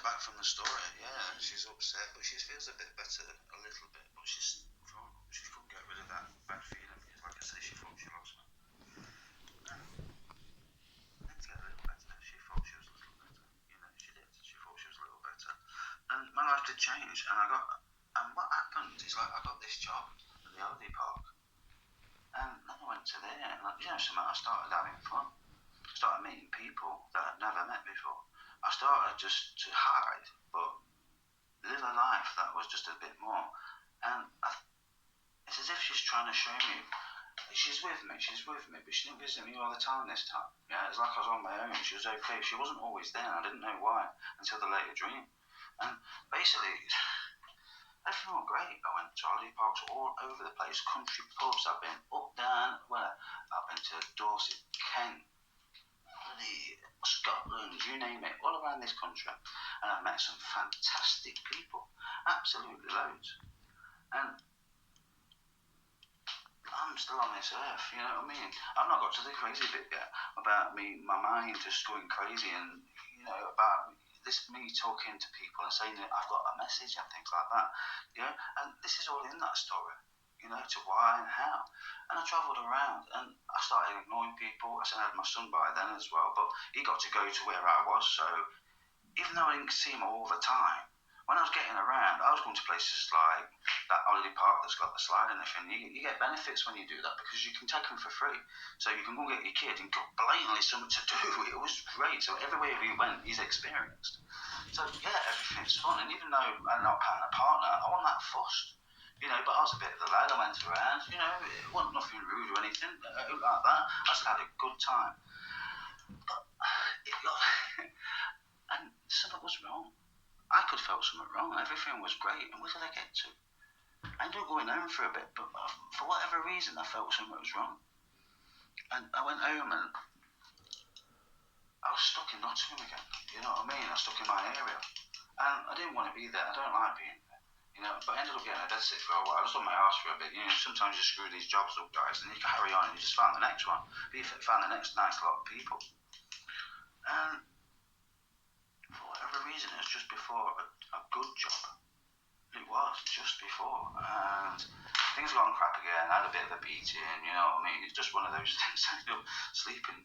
back from the story. Yeah, she's upset, but she feels a bit better, a little bit. But she couldn't get rid of that bad feeling because, like I say, she thought she lost me. Things get a little better. She thought she was a little better. She did. She thought she was a little better. And my life did change. And what happened is, like, I got this job at the holiday park. And then I went to there, and something, I started having fun. I started meeting people that I'd never met before. I started just to hide, but live a life that was just a bit more. And it's as if she's trying to show me, she's with me, but she didn't visit me all the time this time. Yeah, it's like I was on my own. She was okay. She wasn't always there. I didn't know why until the later dream. And basically, everything was great. I went to holiday parks all over the place, country pubs. I've been up, down, I've been to Dorset, Kent, Scotland, you name it, all around this country. And I've met some fantastic people, absolutely loads. And I'm still on this earth, you know what I mean? I've not got to the crazy bit yet about my mind just going crazy and, about me talking to people and saying that I've got a message and things like that, and this is all in that story, to why and how. And I travelled around and I started ignoring people. I had my son by then as well, but he got to go to where I was, so even though I didn't see him all the time, when I was getting around, I was going to places like that holiday park that's got the slide and everything. You get benefits when you do that because you can take them for free. So you can go and get your kid and got blatantly something to do. It was great. So everywhere we went, he's experienced. So yeah, everything's fun. And even though I'm not a partner, I wasn't that fussed. But I was a bit of the lad. I went around. It wasn't nothing rude or anything like that. I just had a good time. But it got and something was wrong. I could felt something wrong. Everything was great. And where did I get to? I ended up going home for a bit, but for whatever reason, I felt something was wrong. And I went home and I was stuck in Nottingham again. You know what I mean? I was stuck in my area. And I didn't want to be there. I don't like being there. But I ended up getting a dead sit for a while. I was on my arse for a bit. Sometimes you screw these jobs up, guys, and you carry on and you just find the next one. But you find the next nice lot of people. And for whatever reason, it was just before a good job. It was just before, and things got on crap again. I had a bit of a beating, you know what I mean? It's just one of those things. I ended up sleeping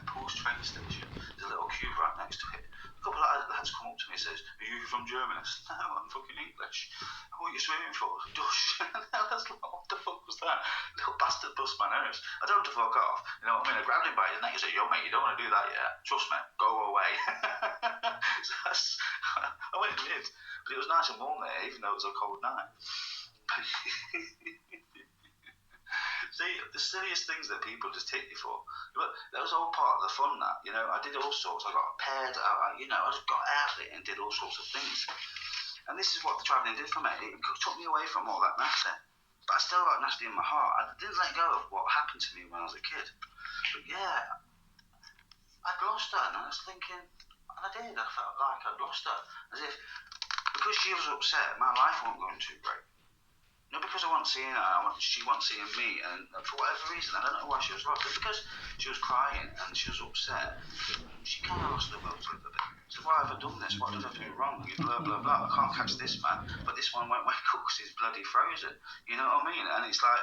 post train station. There's a little queue right next to it. A couple of lads come up to me and says, "Are you from Germany?" I said, "No, I'm fucking English." "What are you swearing for?" "Dush." I was like, "What the fuck was that?" Little bastard bust my nose. I told him to fuck off. You know what I mean? I grabbed him by his neck and said, "Yo, mate, you don't want to do that yet. Trust me, go away." So I went and did. But it was nice and warm there, even though it was a cold night. See, the silliest things that people just take you for. But that was all part of the fun, that. I did all sorts. I got paired, I just got out of it and did all sorts of things. And this is what the travelling did for me. It took me away from all that nasty. But I still got nasty in my heart. I didn't let go of what happened to me when I was a kid. But yeah, I'd lost her, and I was thinking, and I did, I felt like I'd lost her. As if, because she was upset, my life wasn't going too great. Not because I wasn't seeing her, she wasn't seeing me, and for whatever reason, I don't know why she was lost. But because she was crying and she was upset, she kind of lost the will a little bit. So why have I done this? What did I do wrong? Blah, blah, blah. I can't catch this man, but this one won't wake up because he's bloody frozen. You know what I mean? And it's like,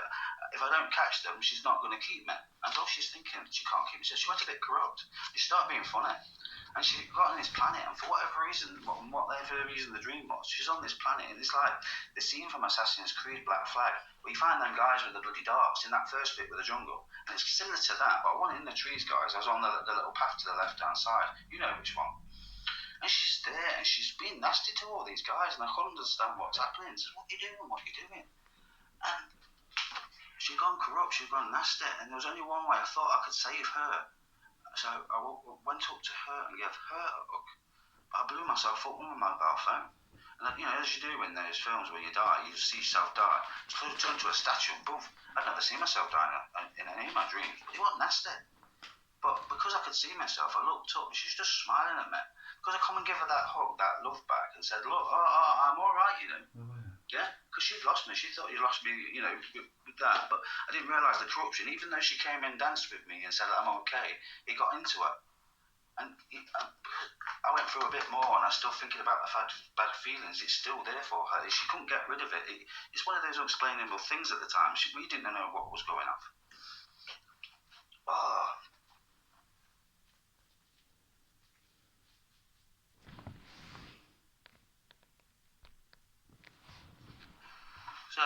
if I don't catch them, she's not going to keep me. And all she's thinking, she can't keep me. So she went a bit corrupt. She started being funny. And she got on this planet, and for whatever reason, whatever reason the dream was, she's on this planet, and it's like the scene from Assassin's Creed Black Flag, where you find them guys with the bloody darts in that first bit with the jungle, and it's similar to that, but I wasn't in the trees, guys. I was on the little path to the left-hand side. You know which one. And she's there, and she's being nasty to all these guys, and I couldn't understand what's happening. She says, "What are you doing? What are you doing?" And she'd gone corrupt, she'd gone nasty, and there was only one way. I thought I could save her. So I went up to her and gave her a hug. But I blew myself up with my mobile phone. And as you do in those films where you die, you just see yourself die. So I turned to a statue and boom. I'd never seen myself die in any of my dreams. But it wasn't nasty. But because I could see myself, I looked up and she was just smiling at me. Because I come and give her that hug, that love back, and said, "Look, I'm all right, Yeah, because she'd lost me. She thought you lost me, with that. But I didn't realise the corruption. Even though she came and danced with me and said I'm okay, it got into her. And I went through a bit more, and I'm still thinking about the fact of bad feelings. It's still there for her. She couldn't get rid of it. It's one of those unexplainable things at the time. We didn't know what was going on. Oh. So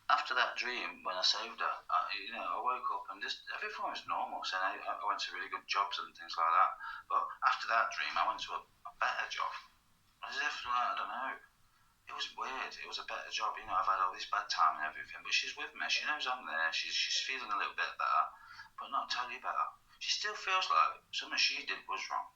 after that dream, when I saved her, I woke up and just everything was normal. So I went to really good jobs and things like that. But after that dream, I went to a better job. As if, like, I don't know, it was weird. It was a better job. I've had all this bad time and everything, but she's with me. She knows I'm there. She's feeling a little bit better, but not totally better. She still feels like something she did was wrong.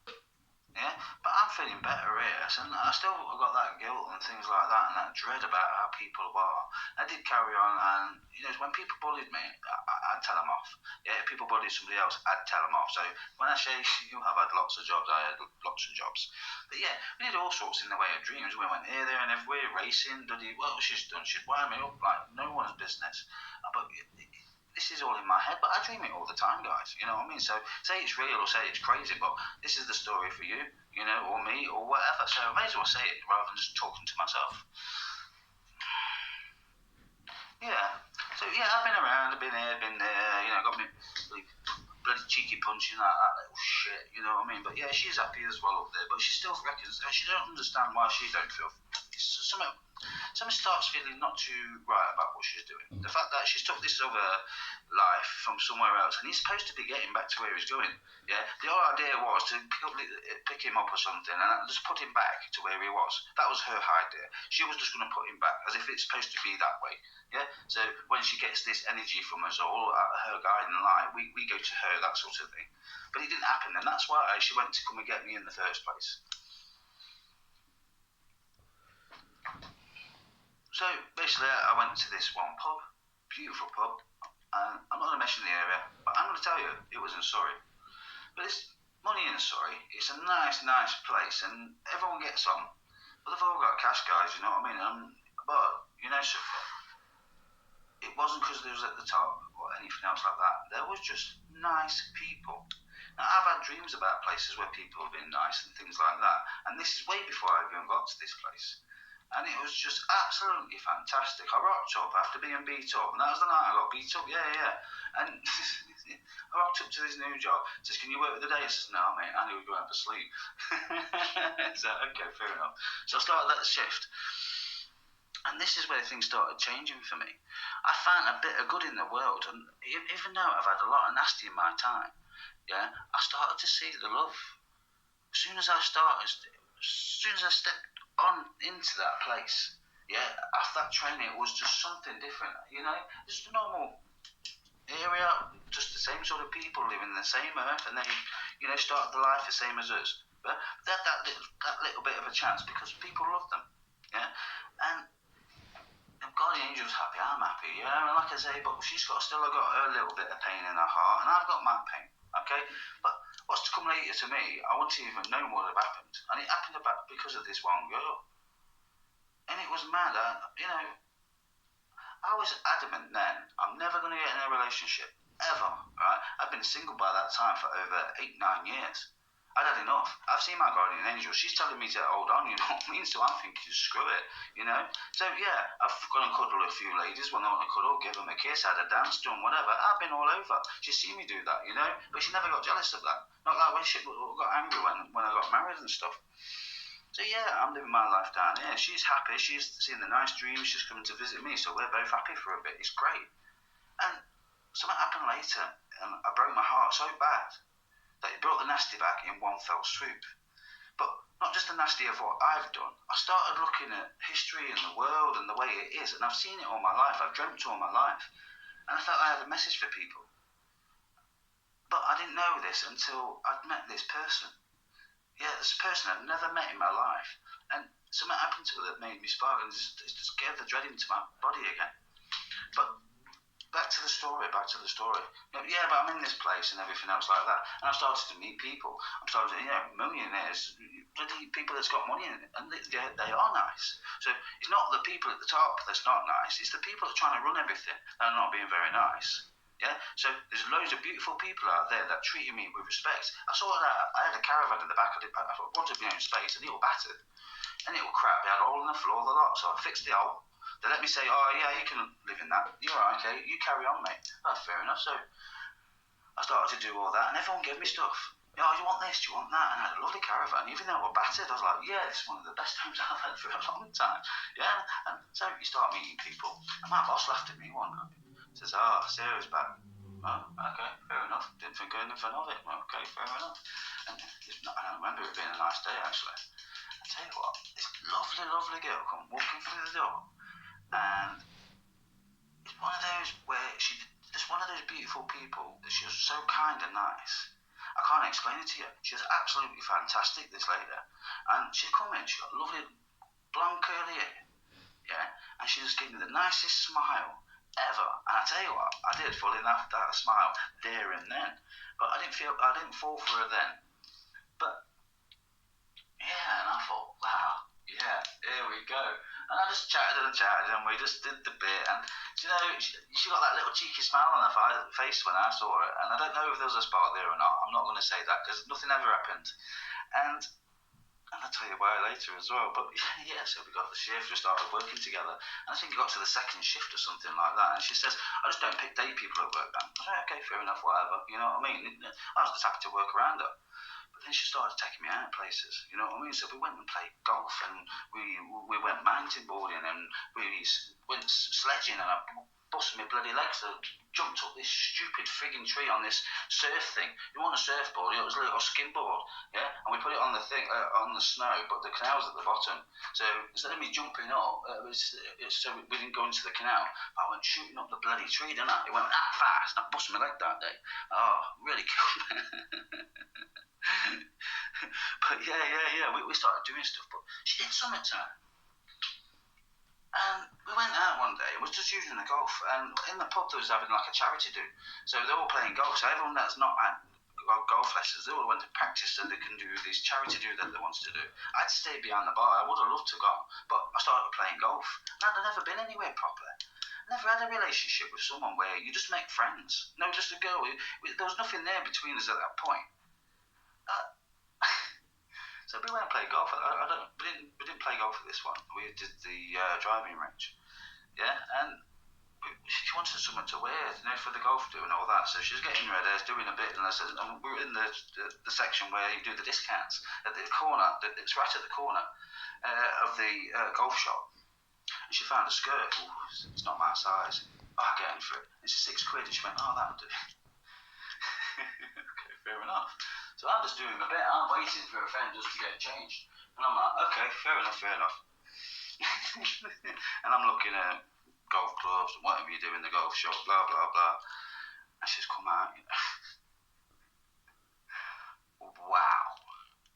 Yeah, but I'm feeling better here, and I still got that guilt and things like that, and that dread about how people are. I did carry on, and when people bullied me, I'd tell them off. Yeah, if people bullied somebody else, I'd tell them off. So when I say I've had lots of jobs, I had lots of jobs. But yeah, we did all sorts in the way of dreams. We went here, there, and everywhere, racing. Well, she's wired me up like no one's business. But this is all in my head, but I dream it all the time, guys. You know what I mean? So say it's real or say it's crazy, but this is the story for you, or me, or whatever. So I may as well say it rather than just talking to myself. Yeah. So yeah, I've been around, I've been here, been there. Got me bloody cheeky punching that little shit. You know what I mean? But yeah, she's happy as well up there, but she still reckons she don't understand why she don't feel. Something starts feeling not too right about what she's doing. The fact that she's took this other life from somewhere else, and he's supposed to be getting back to where he's going. Yeah, the whole idea was to pick him up or something and just put him back to where he was. That was her idea. She was just going to put him back as if it's supposed to be that way. Yeah, so when she gets this energy from us all, her guiding light, we go to her, that sort of thing. But it didn't happen, and that's why she went to come and get me in the first place. So basically, I went to this one pub, beautiful pub, and I'm not going to mention the area, but I'm going to tell you, it was in Surrey. But it's money in Surrey. It's a nice place, and everyone gets on. But they've all got cash, guys. You know what I mean? But so it wasn't because they was at the top or anything else like that. There was just nice people. Now, I've had dreams about places where people have been nice and things like that, and this is way before I even got to this place. And it was just absolutely fantastic. I rocked up after being beat up, and that was the night I got beat up. Yeah. And I rocked up to this new job. Says, "Can you work with the day?" I says, "No, mate, I knew we were going for sleep." So, okay, fair enough. So I started that shift. And this is where things started changing for me. I found a bit of good in the world, and even though I've had a lot of nasty in my time, yeah, I started to see the love. As soon as I stepped on into that place, yeah, after that training, it was just something different. Just a normal area, just the same sort of people living the same earth, and they, started the life the same as us. But they had that little bit of a chance because people love them, yeah. And God, the angel's happy, I'm happy, yeah. And like I say, but she's got her little bit of pain in her heart, and I've got my pain, okay. But what's to come later to me, I wouldn't even know what had happened, and it happened because of this one girl. And it was mad. I was adamant then, I'm never going to get in a relationship, ever, right? I've been single by that time for over 8-9 years. I'd had enough. I've seen my guardian angel. She's telling me to hold on, you know what I mean? So I'm thinking, screw it, So yeah, I've gone and cuddled a few ladies when they want to cuddle, give them a kiss, had a dance, done whatever. I've been all over. She's seen me do that, But she never got jealous of that. Not like when she got angry when I got married and stuff. So yeah, I'm living my life down here. She's happy. She's seeing the nice dreams. She's coming to visit me. So we're both happy for a bit. It's great. And something happened later, and I broke my heart so bad that it brought the nasty back in one fell swoop. But not just the nasty of what I've done. I started looking at history and the world and the way it is, and I've seen it all my life. I've dreamt all my life. And I felt I had a message for people. But I didn't know this until I'd met this person. Yeah, this person I'd never met in my life. And something happened to her that made me spark and just gave the dread into my body again. But back to the story. Yeah, but I'm in this place and everything else like that. And I've started to meet people. I'm starting to, millionaires, bloody people that's got money in it. And they are nice. So it's not the people at the top that's not nice. It's the people that are trying to run everything and are not being very nice. Yeah, so there's loads of beautiful people out there that treated me with respect. I saw that I had a caravan in the back of the. I wanted my own space, and it was battered, and it was crap. They had a hole in the floor, the lot. So I fixed the hole. They let me say, "Oh yeah, you can live in that. You're right, okay. You carry on, mate." Oh, fair enough. So I started to do all that, and everyone gave me stuff. Oh, you want this? Do you want that? And I had a lovely caravan. Even though it was battered, I was like, yeah, this is one of the best times I've had for a long time. Yeah, and so you start meeting people. And my boss laughed at me one night. Says, "Oh, Sarah's back." Oh, okay, fair enough. Didn't think anything of it. Okay, fair enough. And I remember it being a nice day, actually. I tell you what, this lovely, lovely girl come walking through the door, and it's one of those where just one of those beautiful people that she was so kind and nice. I can't explain it to you. She was absolutely fantastic, this lady. And she'd come in, she got lovely blonde curly hair, yeah, and she just gave me the nicest smile ever. And I tell you what, I did fall in love with that smile there and then. But I didn't fall for her then. But yeah, and I thought, wow, yeah, here we go. And I just chatted and we just did the bit. And you know, she got that little cheeky smile on her face when I saw her. And I don't know if there was a spark there or not. I'm not going to say that because nothing ever happened. And I'll tell you why later as well. But yeah, so we got the shift, we started working together. And I think it got to the second shift or something like that. And she says, "I just don't pick date people at work then." I said, "Okay, fair enough, whatever." You know what I mean? I was just happy to work around her. But then she started taking me out places, you know what I mean? So we went and played golf, and we went mountain boarding, and we went sledging, and I busted my bloody legs. I jumped up this stupid frigging tree on this surf thing. You want a surfboard? It was a little skimboard, yeah. And we put it on the thing on the snow, but the canal's at the bottom. So instead of me jumping up, so we didn't go into the canal. But I went shooting up the bloody tree, didn't I? It went that fast. I busted my leg that day. Oh, really cool. But yeah. We started doing stuff, but she did something to her. And we went out one day, it was just using the golf, and in the pub they was having like a charity do. So they're all playing golf, so everyone that's not had golf lessons, they all went to practice so they can do this charity do that they wanted to do. I'd stayed behind the bar, I would have loved to go, but I started playing golf, and I'd never been anywhere properly. Never had a relationship with someone where you just make friends. No, just a girl. There was nothing there between us at that point. Uh, So we went and played golf. We didn't play golf at this one. We did the driving range. Yeah, and she wanted something to wear, you know, for the golf do and all that. So she was getting ready, I was doing a bit, and I said, and we were in the section where you do the discounts at the corner. It's right at the corner of the golf shop. And she found a skirt. Ooh, it's not my size. Oh, I get in for it. It's £6. And she went, "Oh, that'll do." Okay, fair enough. So I'm just doing my bit. I'm waiting for a friend just to get changed. And I'm like, okay, fair enough. And I'm looking at golf clubs and whatever you do in the golf shop, blah, blah, blah. And she's come out. Wow.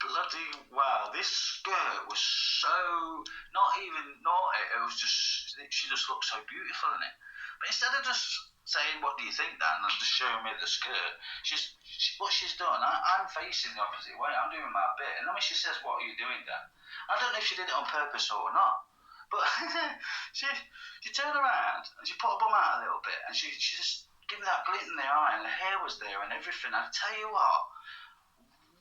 Bloody wow. This skirt was so, not even naughty. It was just, she just looked so beautiful in it. But instead of just saying, "What do you think, Dan?" and just showing me the skirt, what she's done, I'm facing the opposite way. I'm doing my bit. And then when she says, "What are you doing, Dan?" I don't know if she did it on purpose or not. But she turned around and she put her bum out a little bit, and she just gave me that glint in the eye, and the hair was there and everything. I tell you what,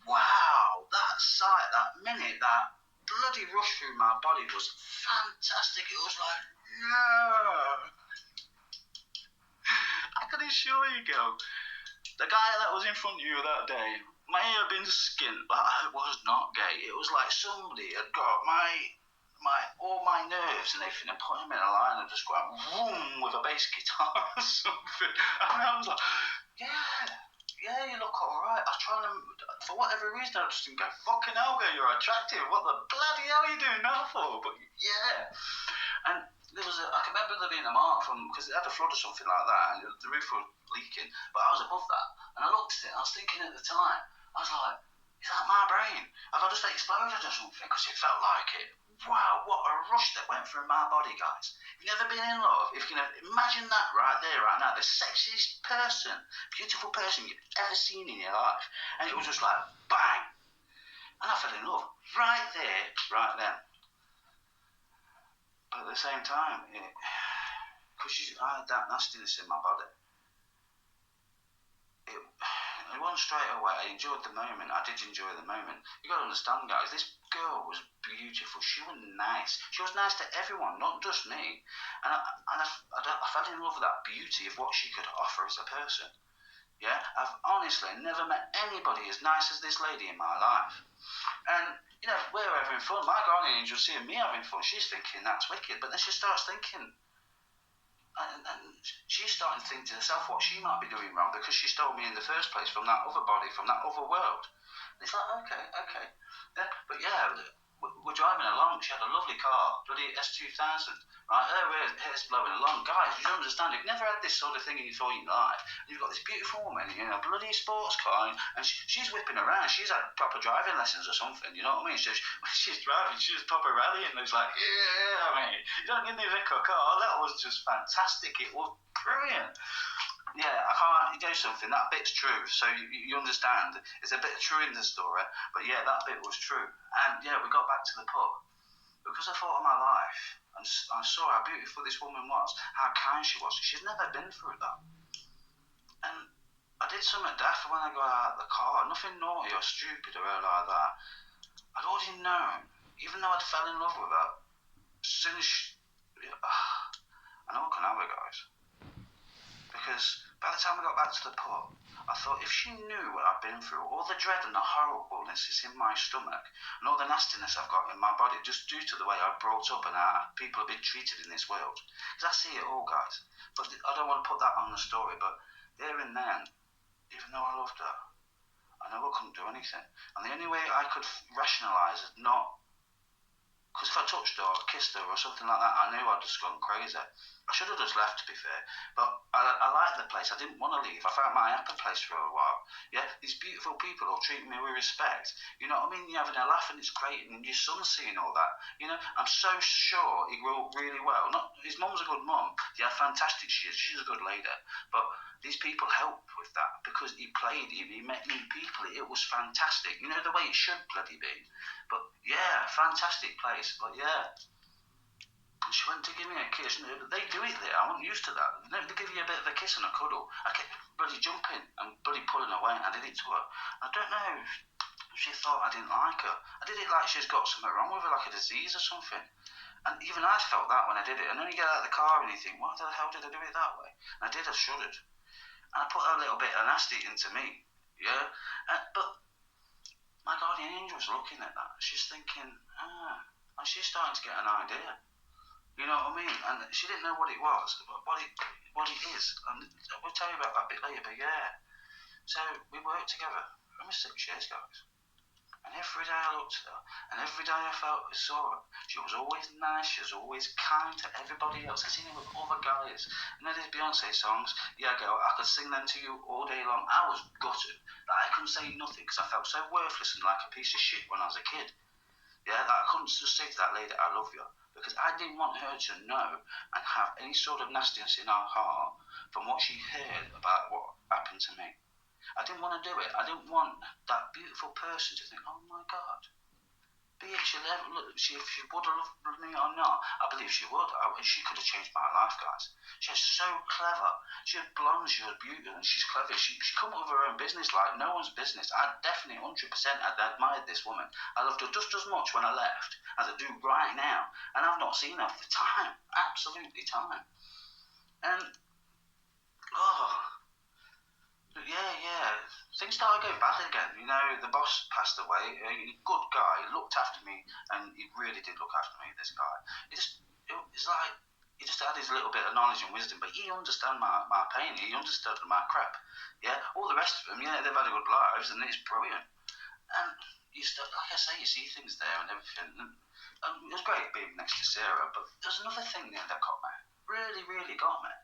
wow, that sight, that minute, that bloody rush through my body was fantastic. It was like, no. I can assure you, girl, the guy that was in front of you that day may have been skint, but I was not gay. It was like somebody had got all my nerves and everything and put him in a line and just went boom with a bass guitar or something. And I was like, yeah, you look alright. I was trying to, for whatever reason, I just didn't go, "Fucking hell, girl, you're attractive. What the bloody hell are you doing that for?" But yeah. And I can remember there being a mark from, because it had a flood or something like that, and the roof was leaking, but I was above that. And I looked at it, and I was thinking at the time, I was like, is that my brain? Have I just exploded or something? Because it felt like it. Wow, what a rush that went through my body, guys. If you've never been in love, if you can imagine that right there, right now, the sexiest person, beautiful person you've ever seen in your life, and it was just like, bang. And I fell in love right there, right then. But at the same time, because I had that nastiness in my body, it wasn't straight away. I enjoyed the moment. I did enjoy the moment. You got to understand, guys. This girl was beautiful. She was nice. She was nice to everyone, not just me. And I fell in love with that beauty of what she could offer as a person. Yeah, I've honestly never met anybody as nice as this lady in my life. And you know, we're having fun. My guardian angel seeing me having fun. She's thinking that's wicked, but then she starts thinking. And she's starting to think to herself what she might be doing wrong because she stole me in the first place from that other body, from that other world. And it's like, okay. Yeah, but yeah, we're driving along. She had a lovely car, bloody S2000. Right, her hair's blowing along. Guys, you don't understand. You've never had this sort of thing in your life. You've got this beautiful woman in a bloody sports car, and she's whipping around. She's had proper driving lessons or something, you know what I mean? So when she's driving, she's proper rallying. It's like, yeah, I mean, you don't give me a car. That was just fantastic. It was brilliant. Yeah, I can't. You know something. That bit's true. So you understand. There's a bit of true in the story, but yeah, that bit was true. And yeah, we got back to the pub because I thought of my life and I saw how beautiful this woman was, how kind she was. She's never been through that. And I did something daft when I got out of the car. Nothing naughty or stupid or like that. I'd already known, even though I'd fell in love with her. As soon as I know I can have her, guys. Because by the time we got back to the pub, I thought if she knew what I've been through, all the dread and the horribleness is in my stomach, and all the nastiness I've got in my body, just due to the way I've brought up and how people have been treated in this world. Because I see it all, guys. But I don't want to put that on the story, but there and then, even though I loved her, I know I couldn't do anything. And the only way I could rationalise it, not... Because if I touched her or kissed her or something like that, I knew I'd just gone crazy. I should have just left, to be fair. But I liked the place. I didn't want to leave. I found my happy place for a while. Yeah, these beautiful people all treat me with respect. You know what I mean? You're having a laugh and it's great, and your son's seeing all that. You know, I'm so sure he grew up really well. Not his mum's a good mum. Yeah, fantastic she is. She's a good lady. But these people help with that because he played, he met new people. It was fantastic. You know, the way it should bloody be. But yeah, fantastic place. But yeah. And she went to give me a kiss. They do it there. I wasn't used to that. They give you a bit of a kiss and a cuddle. I kept bloody jumping and bloody pulling away, and I did it to her. I don't know if she thought I didn't like her. I did it like she's got something wrong with her, like a disease or something. And even I felt that when I did it. And then you get out of the car and you think, why the hell did I do it that way? And I did, I shuddered. And I put a little bit of nasty into me. Yeah? But my guardian angel was looking at that. She's thinking, and she's starting to get an idea. You know what I mean? And she didn't know what it was, what it is. And we'll tell you about that bit later, but yeah. So we worked together for almost 6 years, guys. And every day I looked at her, and every day I saw her, she was always nice, she was always kind to everybody else. I seen her with other guys. You know these Beyonce songs? Yeah, girl, I could sing them to you all day long. I was gutted that I couldn't say nothing because I felt so worthless and like a piece of shit when I was a kid. Yeah, that I couldn't just say to that lady, I love you. Because I didn't want her to know and have any sort of nastiness in her heart from what she heard about what happened to me. I didn't want to do it. I didn't want that beautiful person to think, oh my God. Be it if she would have loved me or not, I believe she would. She could have changed my life, guys. She's so clever. She was blonde, she was beautiful, and she's clever. She come up with her own business like no one's business. I definitely 100% admired this woman. I loved her just as much when I left as I do right now. And I've not seen her for time. Absolutely time. And, yeah. Things started going bad again. You know, the boss passed away. A good guy, looked after me, and he really did look after me, this guy. It's like, he just had his little bit of knowledge and wisdom, but he understood my pain, he understood my crap. Yeah, all the rest of them, yeah, they've had good lives, and it's brilliant. And like I say, you see things there and everything. And it was great being next to Sarah, but there's another thing there that got me. Really got me.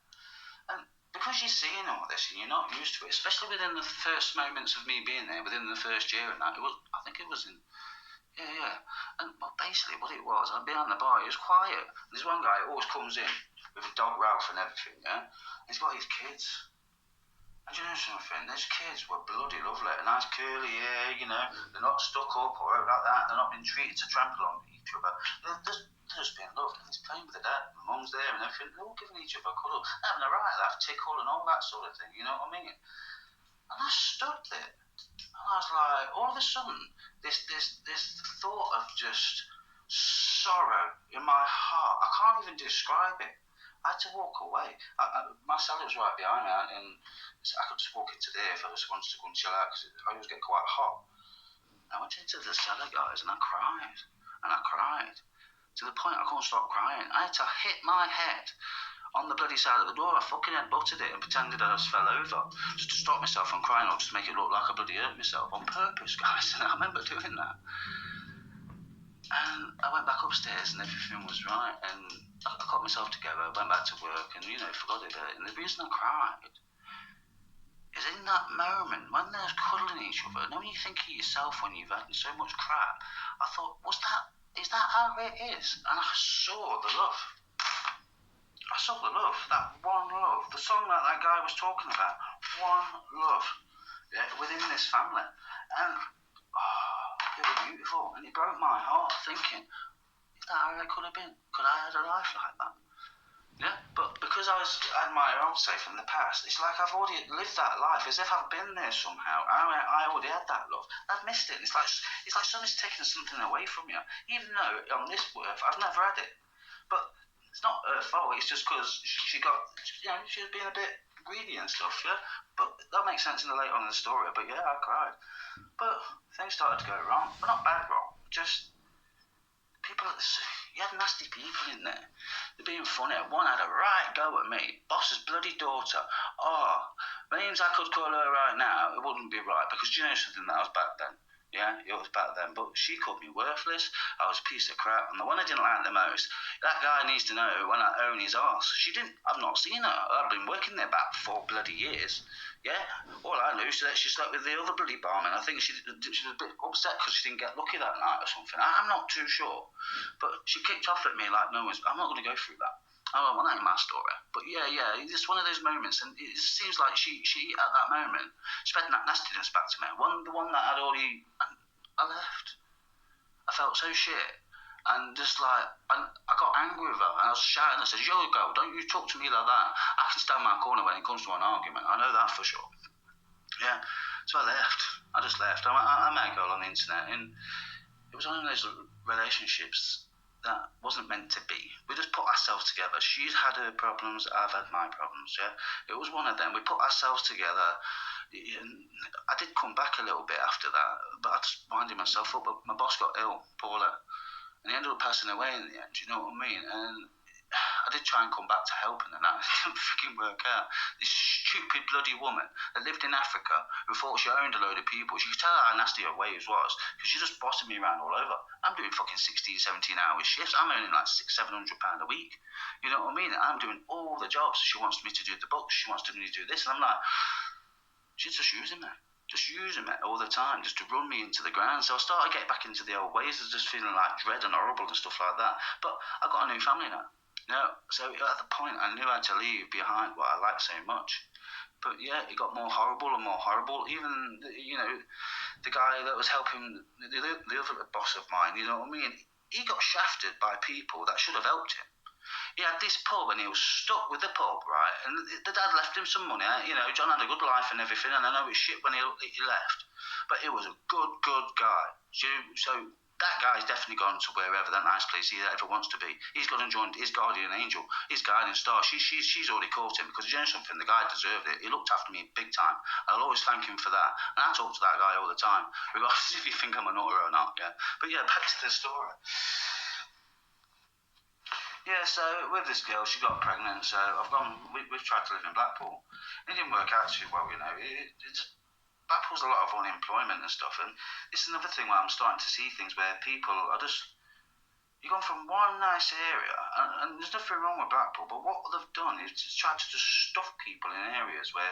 And because you're seeing all this and you're not used to it, especially within the first moments of me being there, within the first year and that, I think it was in, yeah. And basically what it was, I'd be on the bar, it was quiet. There's one guy who always comes in with a dog Ralph and everything, yeah? And he's got his kids. And you know something, those kids were bloody lovely, a nice curly hair, you know, they're not stuck up or like that, they're not being treated to trample on each other. They're just being loved, and he's playing with the dad, the mum's there and everything, they're all giving each other a cuddle, having a right laugh, tickle and all that sort of thing, you know what I mean? And I stood there, and I was like, all of a sudden, this thought of just sorrow in my heart. I can't even describe it. I had to walk away. My cellar was right behind me, and I could just walk into there if I just wanted to go and chill out, because I always get quite hot. I went into the cellar, guys, and I cried. And I cried. To the point I couldn't stop crying. I had to hit my head on the bloody side of the door. I fucking headbutted it and pretended I just fell over, just to stop myself from crying, or just make it look like I bloody hurt myself on purpose, guys. And I remember doing that. And I went back upstairs and everything was right, and I got myself together, went back to work, and forgot it. And the reason I cried is in that moment when they're cuddling each other, and when you think of yourself when you've had so much crap, I thought, is that how it is? And I saw the love. I saw the love, that one love, the song that guy was talking about, one love, within this family. And it was beautiful, and it broke my heart thinking, is that how I could have been? Could I have had a life like that? Yeah, but because I had my own say from the past, it's like I've already lived that life, as if I've been there somehow. I already had that love. I've missed it. It's like somebody's taking something away from you, even though on this earth I've never had it. But it's not her fault. It's just because she got, she was being a bit greedy and stuff. Yeah, but that makes sense in the later on in the story. But yeah, I cried. But things started to go wrong, but not bad wrong. Just people. You had nasty people in there. They're being funny. One had a right go at me. Boss's bloody daughter. Oh, means I could call her right now. It wouldn't be right, because do you know something, that was back then. Yeah, it was back then. But she called me worthless. I was a piece of crap. And the one I didn't like the most, that guy needs to know when I own his arse. I've not seen her. I've been working there about 4 bloody years. Yeah, all I knew is that she slept with the other bloody barman. I think she was a bit upset because she didn't get lucky that night or something. I'm not too sure. But she kicked off at me like no one's. I'm not going to go through that. Oh, well, that ain't my story. But yeah, it's just one of those moments, and it seems like she at that moment spread that nastiness back to me. The one that I'd already, I left. I felt so shit, and just like, I got angry with her, and I was shouting. I said, "Yo, girl, don't you talk to me like that. I can stand my corner when it comes to an argument. I know that for sure." Yeah, so I left. I just left. I met a girl on the internet, and it was one of those relationships that wasn't meant to be. We just put ourselves together. She's had her problems, I've had my problems, yeah? It was one of them. We put ourselves together. I did come back a little bit after that, but I just winded myself up. But my boss got ill, Paula, and he ended up passing away in the end, you know what I mean? And I did try and come back to helping, and that didn't freaking work out. This stupid bloody woman that lived in Africa, who thought she owned a load of people, she could tell how nasty her ways was, because she just bossing me around all over. I'm doing fucking 16, 17-hour shifts. I'm earning like £600-700 a week. You know what I mean? I'm doing all the jobs. She wants me to do the books. She wants me to do this, and I'm like, she's just using me. Just using me all the time, just to run me into the ground. So I started getting back into the old ways of just feeling like dread and horrible and stuff like that. But I've got a new family now. So at the point I knew I had to leave behind what I liked so much. But yeah, it got more horrible and more horrible. Even, the guy that was helping, the other boss of mine, you know what I mean? He got shafted by people that should have helped him. He had this pub and he was stuck with the pub, right? And the dad left him some money. John had a good life and everything, and I know it's shit when he left. But he was a good guy. So that guy's definitely gone to wherever, that nice place he ever wants to be. He's gone and joined his guardian angel, his guiding star. She's already caught him, because you know something, the guy deserved it. He looked after me big time. I'll always thank him for that. And I talk to that guy all the time, regardless if you think I'm a nutter or not. Yeah. But yeah, back to the story. Yeah, so with this girl, she got pregnant, so we've tried to live in Blackpool. It didn't work out too well, Blackpool's a lot of unemployment and stuff, and this is another thing where I'm starting to see things where people are just, you've gone from one nice area, and there's nothing wrong with Blackpool, but what they've done is to try to just stuff people in areas where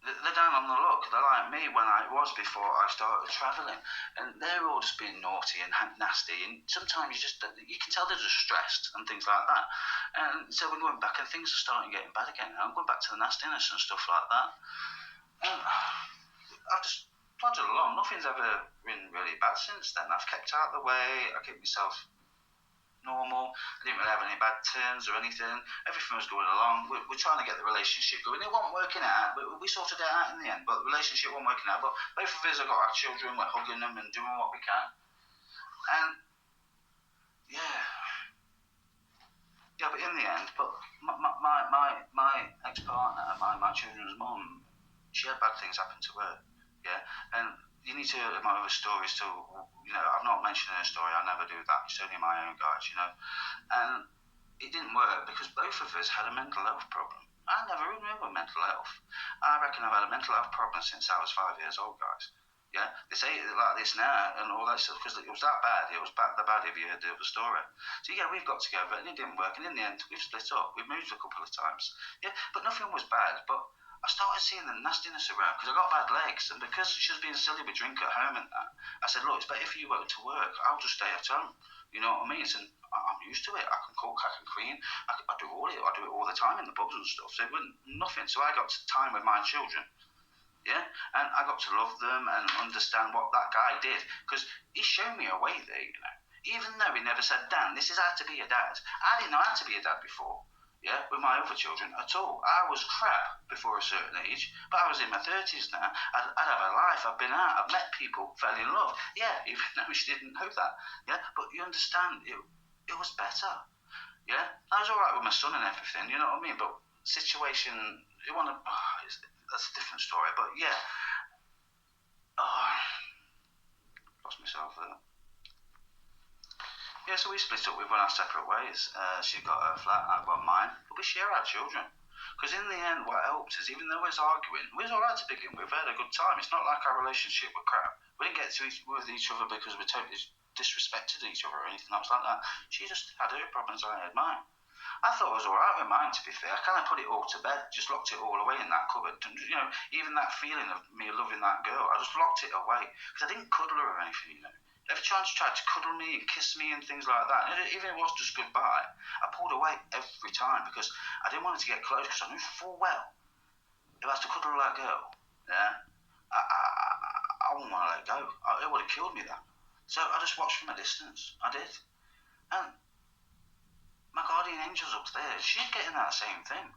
they're down on the luck. They're like me when I was before I started travelling, and they're all just being naughty and nasty. And sometimes you can tell they're just stressed and things like that. And so we're going back, and things are starting getting bad again. I'm going back to the nastiness and stuff like that. And I've just plodded along. Nothing's ever been really bad since then. I've kept out of the way. I keep myself normal. I didn't really have any bad turns or anything. Everything was going along. We're trying to get the relationship going. It wasn't working out, but we sorted it out in the end. But the relationship wasn't working out. But both of us have got our children. We're hugging them and doing what we can. And yeah. Yeah, but in the end, but my ex-partner, my children's mum, she had bad things happen to her, yeah? And you need to hear my other stories too. You know, I'm not mentioning her story, I never do that. It's only my own guys, you know? And it didn't work because both of us had a mental health problem. I never even knew mental health. I reckon I've had a mental health problem since I was 5 years old, guys. Yeah, they say it like this now and all that stuff because it was that bad. It was the bad if you heard the other story. So yeah, we've got together and it didn't work. And in the end, we've split up. We've moved a couple of times. Yeah, but nothing was bad. But I started seeing the nastiness around because I got bad legs. And because she was being silly with drink at home and that, I said, look, it's better for you going to work. I'll just stay at home. You know what I mean? And I'm used to it. I can cook, I can clean. I do all it. I do it all the time in the pubs and stuff. So it wasn't nothing. So I got time with my children. Yeah, and I got to love them and understand what that guy did because he showed me a way there, you know. Even though he never said, Dan, this is how to be a dad. I didn't know how to be a dad before, yeah, with my other children at all. I was crap before a certain age, but I was in my 30s now. I'd have a life, I've been out, I've met people, fell in love. Yeah, even though she didn't know that, yeah, but you understand, it was better, yeah. I was all right with my son and everything, you know what I mean, but situation, that's a different story, but yeah. Lost myself there. Yeah, so we split up, we went our separate ways. She got her flat, I got mine, but we share our children. Because in the end, what helped is, even though we was arguing, we was alright to begin with, we had a good time. It's not like our relationship was crap. We didn't get to with each other because we totally disrespected each other or anything else like that. She just had her problems, I had mine. I thought I was alright with mine, to be fair. I kind of put it all to bed, just locked it all away in that cupboard. You know, even that feeling of me loving that girl, I just locked it away. Because I didn't cuddle her or anything, you know. Every time she tried to cuddle me and kiss me and things like that, and even if it was just goodbye, I pulled away every time because I didn't want her to get close because I knew full well if I was to cuddle that girl, yeah, I wouldn't want to let go. It would have killed me then. So I just watched from a distance. I did. And my guardian angel's upstairs, she's getting that same thing.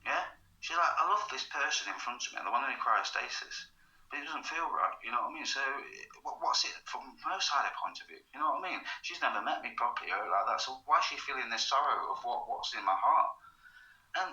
Yeah? She's like, I love this person in front of me, the one in cryostasis, but it doesn't feel right, you know what I mean? So what's it from her side of point of view? You know what I mean? She's never met me properly or like that, so why is she feeling this sorrow of what's in my heart? And